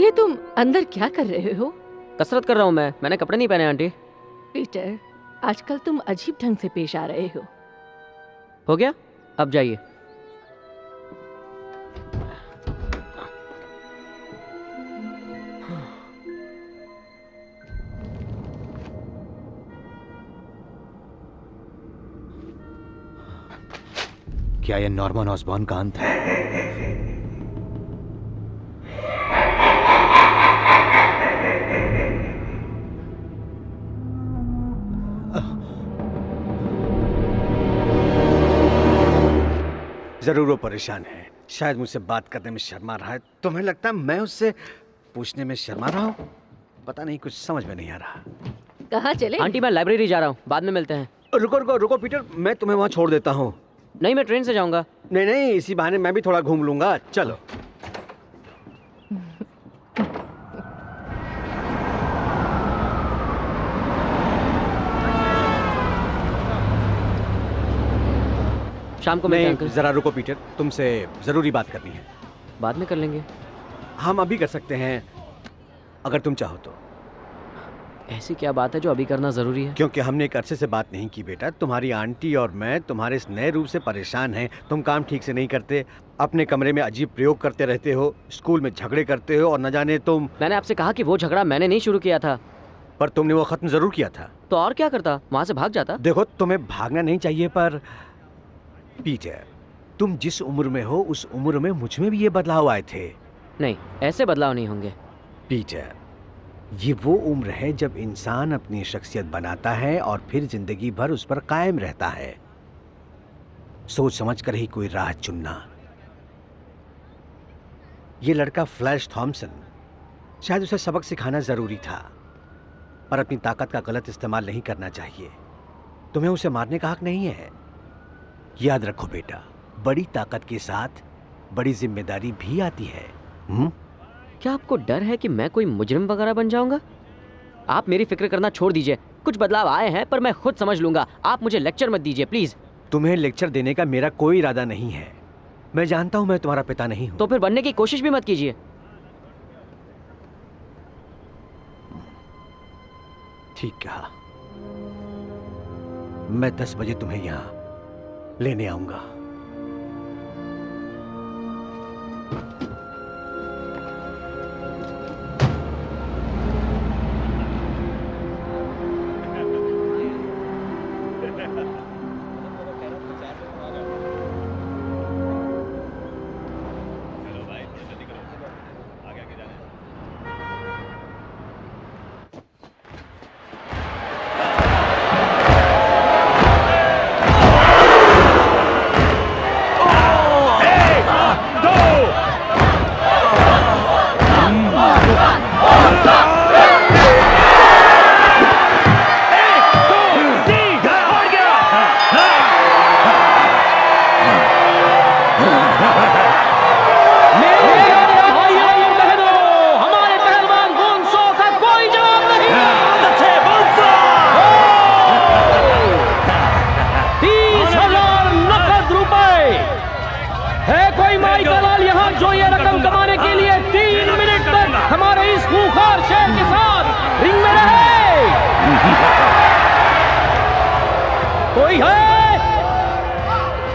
ये तुम अंदर क्या कर रहे हो? कसरत कर रहा हूँ मैंने कपड़े नहीं पहने आंटी। पीटर, आजकल तुम अजीब ढंग से पेश आ रहे हो। हो गया, अब जाइए। क्या ये नॉर्मन ऑसबॉर्न का अंत है? जरूर वो परेशान है, शायद मुझसे बात करने में शर्मा रहा है। तुम्हें लगता है मैं उससे पूछने में शर्मा रहा हूँ? पता नहीं, कुछ समझ में नहीं आ रहा। कहाँ चले? आंटी मैं लाइब्रेरी जा रहा हूँ, बाद में मिलते हैं। रुको रुको रुको पीटर, मैं तुम्हें वहां छोड़ देता हूँ। नहीं, मैं ट्रेन से जाऊंगा। नहीं नहीं, इसी बहाने मैं भी थोड़ा घूम लूंगा। चलो। शाम को मिलते हैं अंकल। जरा रुको पीटर, तुमसे जरूरी बात करनी है। बाद में कर लेंगे। हम अभी कर सकते हैं अगर तुम चाहो तो। ऐसी क्या बात है जो अभी करना जरूरी है? क्योंकि हमने एक अरसे से बात नहीं की बेटा। तुम्हारी आंटी और मैं तुम्हारे इस नए रूप से परेशान हैं। तुम काम ठीक से नहीं करते, अपने कमरे में अजीब प्रयोग करते रहते हो, स्कूल में झगड़े करते हो और न जाने तुम। मैंने आपसे कहा कि वो झगड़ा मैंने नहीं शुरू किया था। पर तुमने वो खत्म जरूर किया था। तो और क्या करता, वहां से भाग जाता। देखो, तुम्हें भागना नहीं चाहिए, पर पीटर, तुम जिस उम्र में हो उस उम्र में मुझ में भी ये बदलाव आए थे। नहीं, ऐसे बदलाव नहीं होंगे। पीटर, ये वो उम्र है जब इंसान अपनी शख्सियत बनाता है और फिर जिंदगी भर उस पर कायम रहता है। सोच समझ कर ही कोई राह चुनना। ये लड़का फ्लैश थॉमसन, शायद उसे सबक सिखाना जरूरी था, पर अपनी ताकत का गलत इस्तेमाल नहीं करना चाहिए। तुम्हें उसे मारने का हक नहीं है। याद रखो बेटा, बड़ी ताकत के साथ बड़ी जिम्मेदारी भी आती है। क्या आपको डर है कि मैं कोई मुजरिम वगैरह बन जाऊंगा? आप मेरी फिक्र करना छोड़ दीजिए। कुछ बदलाव आए हैं पर मैं खुद समझ लूंगा। आप मुझे लेक्चर मत दीजिए प्लीज। तुम्हें लेक्चर देने का मेरा कोई इरादा नहीं है। मैं जानता हूं मैं तुम्हारा पिता नहीं हूं। तो फिर बनने की कोशिश भी मत कीजिए। ठीक कहा। मैं 10 बजे तुम्हें यहां लेने आऊंगा। कोई है?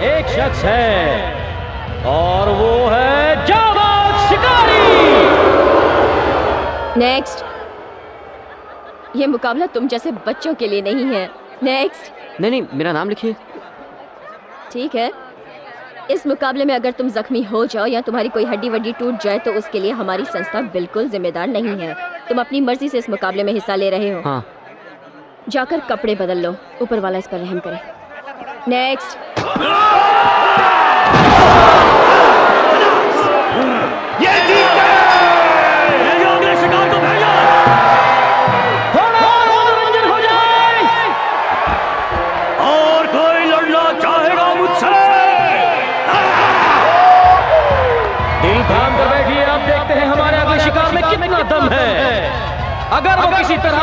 एक शख्स है और वो है जाबाज शिकारी। नेक्स्ट। ये मुकाबला तुम जैसे बच्चों के लिए नहीं है। नेक्स्ट। नहीं, मेरा नाम लिखिए। ठीक है। इस मुकाबले में अगर तुम जख्मी हो जाओ या तुम्हारी कोई हड्डी वड्डी टूट जाए तो उसके लिए हमारी संस्था बिल्कुल जिम्मेदार नहीं है। तुम अपनी मर्जी से इस मुकाबले में हिस्सा ले रहे हो। हाँ। जाकर कपड़े बदल लो, ऊपर वाला इस पर रहम करे। नेक्स्ट। ये जीत गए। अगले शिकार को भेजो। थोड़ा और मनोरंजन हो जाए। और कोई लड़ना चाहेगा मुझसे? दिल थाम कर बैठिए, अब देखते हैं हमारे अगले शिकार में कितना दम है। अगर वो किसी तरह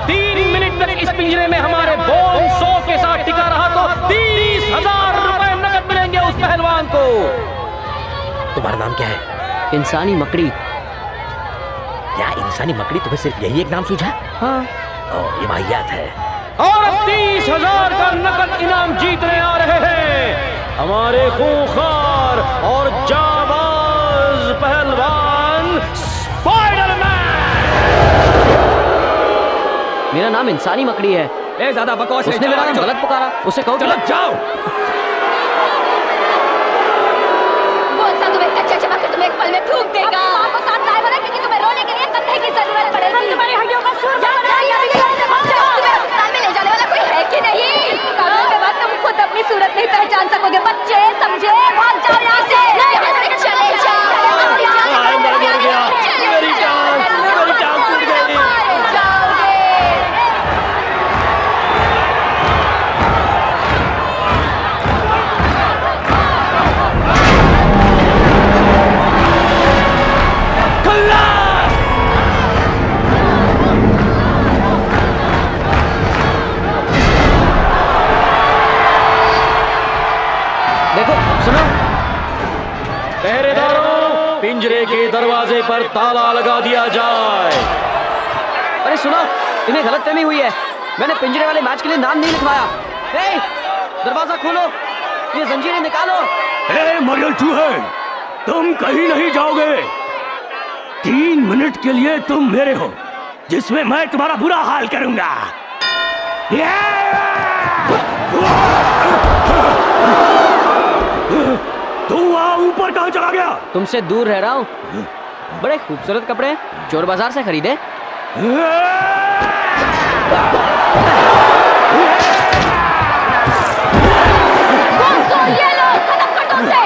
3 मिनट तक इस पिंजरे में हमारे बोन 100 के साथ टिका रहा तो 30,000 रुपए नकद मिलेंगे उस पहलवान को। तुम्हारा नाम क्या है? इंसानी मकड़ी। क्या इंसानी मकड़ी तुम्हें सिर्फ यही एक नाम सूझा? हाँ। ये वाहियात है। और अब 30,000 का नकद इनाम जीतने आ रहे हैं हमारे खूंखार और जाबाज पहलवान स्पाइडरमैन। मेरा नाम इंसानी मकड़ी है। ज्यादा बकवास उसने मेरा नाम गलत पुकारा, उसे कहो चलो जाओ। कौन सा तुम्हें कच्चा चबाकर तुम्हें एक पल में थूक देगा? मां को साथ लाए बना क्योंकि तुम्हें रोने के लिए कंधे की जरूरत पड़ेगी। हम तुम्हारी हड्डियों का सुर में ले जाने वाला कोई है कि नहीं? कानून के बाद तुम खुद अपनी सूरत नहीं पहचान सकोगे। बच्चे समझे, भाग जाओ यहाँ से। यहाँ से चले जाओ। मेरी जान टूट गई। देखो, सुनो। पहरेदारों, पिंजरे के दरवाजे पर ताला लगा दिया जाए। अरे सुनो, इन्हें गलतफहमी हुई है। मैंने पिंजरे वाले मैच के लिए नाम नहीं लिखवाया। हे, दरवाजा खोलो, ये जंजीरें निकालो। मरियल चूहे, तुम कहीं नहीं जाओगे। 3 मिनट के लिए तुम मेरे हो, जिसमें मैं तुम्हारा बुरा हाल करूंगा। तू वहां ऊपर कहां चला गया? तुमसे दूर रह रहा हूँ। बड़े खूबसूरत कपड़े चोर बाजार से खरीदे। ये लो, खत्म कर दो उसे।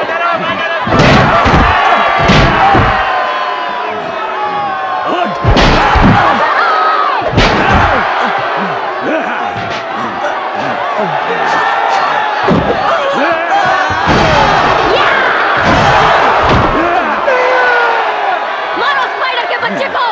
मारो स्पाइडर के बच्चे को।